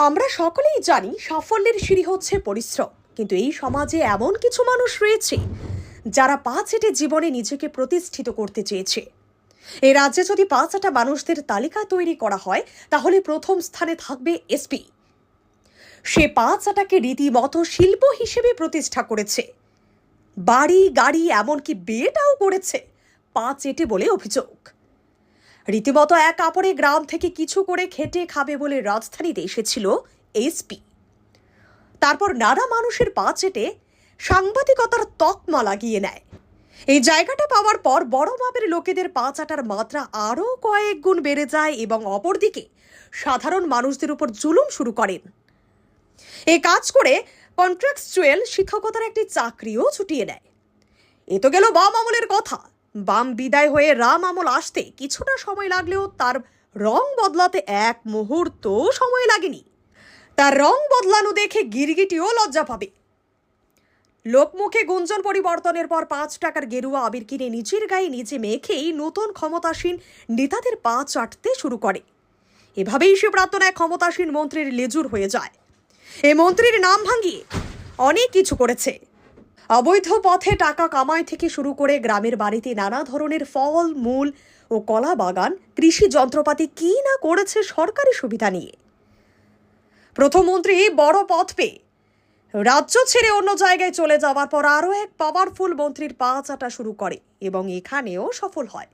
আমরা সকলেই জানি সাফল্যের সিঁড়ি হচ্ছে পরিশ্রম, কিন্তু এই সমাজে এমন কিছু মানুষ রয়েছে যারা পা চেটে জীবনে নিজেকে প্রতিষ্ঠিত করতে চেয়েছে। এই রাজ্যে যদি 5টা মানুষদের তালিকা তৈরি করা হয় তাহলে প্রথম স্থানে থাকবে এসপি। সে 5টাকে রীতিমতো শিল্প হিসেবে প্রতিষ্ঠা করেছে, বাড়ি গাড়ি এমনকি বিয়েটাও করেছে পা চেটে বলে অভিযোগ। রীতিমতো এক কাপড়ে গ্রাম থেকে কিছু করে খেটে খাবে বলে রাজধানীতে এসেছিল এসপি। তারপর নানা মানুষের পা চেটে সাংবাদিকতার তকমা লাগিয়ে নেয়। এই জায়গাটা পাওয়ার পর বড় মাপের লোকেদের পা চাটার মাত্রা আরও কয়েক গুণ বেড়ে যায় এবং অপরদিকে সাধারণ মানুষদের উপর জুলুম শুরু করেন। এই কাজ করে কন্ট্রাকচুয়াল শিক্ষকতার একটি চাকরিও ছুটিয়ে নেয়। এ তো গেল বাম আমলের কথা। বাম বিদায় হয়ে রাম আমল আসতে কিছুটা সময় লাগলেও তার রং বদলাতে এক মুহূর্ত সময় লাগেনি। তার রং বদলানো দেখে গিরগিটিও লজ্জা পাবে। লোকমুখে গুঞ্জন পরিবর্তনের পর 5 টাকার গেরুয়া আবির কিনে নিজের গায়ে নিজে মেখেই নতুন ক্ষমতাসীন নেতাদের পা চাটতে শুরু করে। এভাবেই সে প্রাক্তন এক ক্ষমতাসীন মন্ত্রীর লেজুর হয়ে যায়। এই মন্ত্রীর নাম ভাঙিয়ে অনেক কিছু করেছে। অবৈধ পথে টাকা কামাই থেকে শুরু করে গ্রামের বাড়িতে নানা ধরনের ফল মূল ও কলা বাগান, কৃষি যন্ত্রপাতি কি না করেছে সরকারি সুবিধা নিয়ে। প্রথম মন্ত্রী বড় পথ পেয়ে রাজ্য ছেড়ে অন্য জায়গায় চলে যাওয়ার পর আরও এক পাওয়ারফুল মন্ত্রীর পা চাটা শুরু করে এবং এখানেও সফল হয়।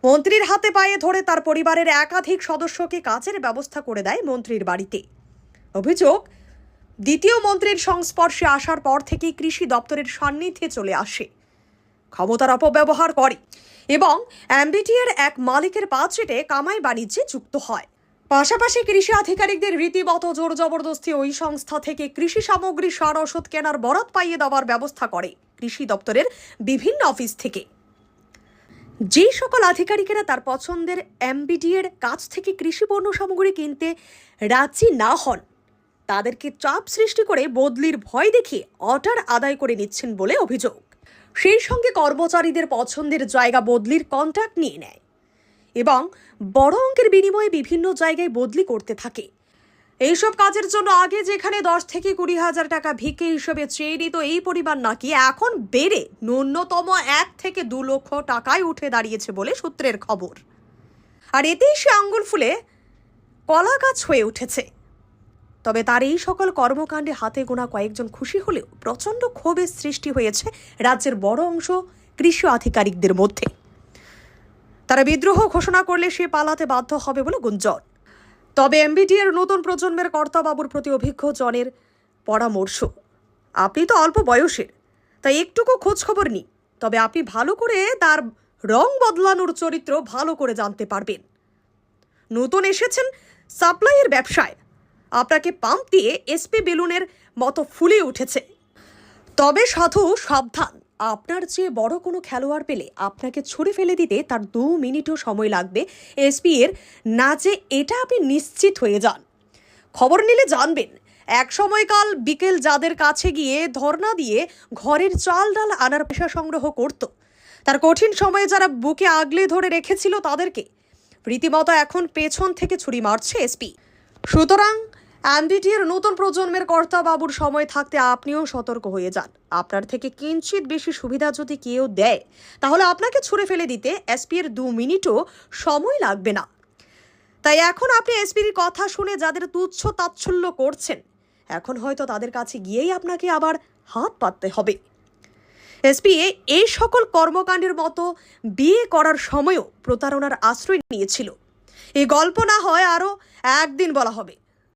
মন্ত্রীর হাতে পায়ে ধরে তার পরিবারের একাধিক সদস্যকে কাজের ব্যবস্থা করে দেয় মন্ত্রীর বাড়িতে। অভিযোগ, দ্বিতীয় মন্ত্রীর সংস্পর্শে আসার পর থেকেই কৃষি দপ্তরের সান্নিধ্যে চলে আসে, ক্ষমতার অপব্যবহার করে এবং এমবিটির এক মালিকের পা চেটে কামাই বাণিজ্যে যুক্ত হয়। পাশাপাশি কৃষি আধিকারিকদের রীতিমতো জোর জবরদস্তি ওই সংস্থা থেকে কৃষি সামগ্রী, সার, ওষুধ কেনার বরাত পাইয়ে দেওয়ার ব্যবস্থা করে কৃষি দপ্তরের বিভিন্ন অফিস থেকে। যে সকল আধিকারিকেরা তার পছন্দের এমবিডিএর কাছ থেকে কৃষি পণ্য সামগ্রী কিনতে রাজি না হন তাদেরকে চাপ সৃষ্টি করে বদলির ভয় দেখিয়ে অর্ডার আদায় করে নিচ্ছেন বলে অভিযোগ। সেই সঙ্গে কর্মচারীদের পছন্দের জায়গা বদলির কন্ট্রাক্ট নিয়ে নেয় এবং বড় অঙ্কের বিনিময়ে বিভিন্ন জায়গায় বদলি করতে থাকে। এইসব কাজের জন্য আগে যেখানে 10 থেকে 20,000 টাকা ভিক্ষে হিসেবে চেয়ে নিত এই পরিবার, নাকি এখন বেড়ে ন্যূনতম 1 থেকে 2 লক্ষ টাকায় উঠে দাঁড়িয়েছে বলে সূত্রের খবর। আর এতেই সে আঙ্গুল ফুলে কলা গাছ হয়ে উঠেছে। তবে তার এই সকল কর্মকাণ্ডে হাতে গোনা কয়েকজন খুশি হলেও প্রচণ্ড ক্ষোভের সৃষ্টি হয়েছে রাজ্যের বড় অংশ কৃষি আধিকারিকদের মধ্যে। তারা বিদ্রোহ ঘোষণা করলে সে পালাতে বাধ্য হবে বলে গুঞ্জন। তবে এমবিডিএর নতুন প্রজন্মের কর্তাবাবুর প্রতি অভিজ্ঞ জনের পরামর্শ, আপনি তো অল্প বয়সের, তাই একটুকু খোঁজ খবর নিন, তবে আপনি ভালো করে তার রং বদলানোর চরিত্র ভালো করে জানতে পারবেন। নতুন এসেছেন সাপ্লাইয়ের ব্যবসায়, আপনাকে পাম্প দিয়ে এসপি বেলুনের মতো ফুলে উঠেছে। তবে সাধু সাবধান, আপনার চেয়ে বড় কোনো খেলোয়াড় পেলে আপনাকে ছুঁড়ে ফেলে দিতে তার 2 মিনিটও সময় লাগবে এসপি এর না, যে এটা আপনি নিশ্চিত হয়ে যান। খবর নিলে জানবেন, এক সময়কাল বিকেল যাদের কাছে গিয়ে ধর্ণা দিয়ে ঘরের চাল ডাল আনার পয়সা সংগ্রহ করত, তার কঠিন সময়ে যারা বুকে আগলে ধরে রেখেছিল তাদেরকে রীতিমতো এখন পেছন থেকে ছুরি মারছে এসপি। সুতরাং এমবিটির নতুন প্রজন্মের কর্তাবাবুর সময় থাকতে আপনিও সতর্ক হয়ে যান। আপনার থেকে কিঞ্চিত বেশি সুবিধা যদি কেউ দেয় তাহলে আপনাকে ছুঁড়ে ফেলে দিতে এসপির 2 মিনিটও সময় লাগবে না। তাই এখন আপনি এসপির কথা শুনে যাদের তুচ্ছ তাচ্ছল্য করছেন, এখন হয়তো তাদের কাছে গিয়েই আপনাকে আবার হাত পাততে হবে। এসপি এই সকল কর্মকাণ্ডের মতো বিয়ে করার সময়ও প্রতারণার আশ্রয় নিয়েছিল। এই গল্প না হয় আরও একদিন বলা হবে।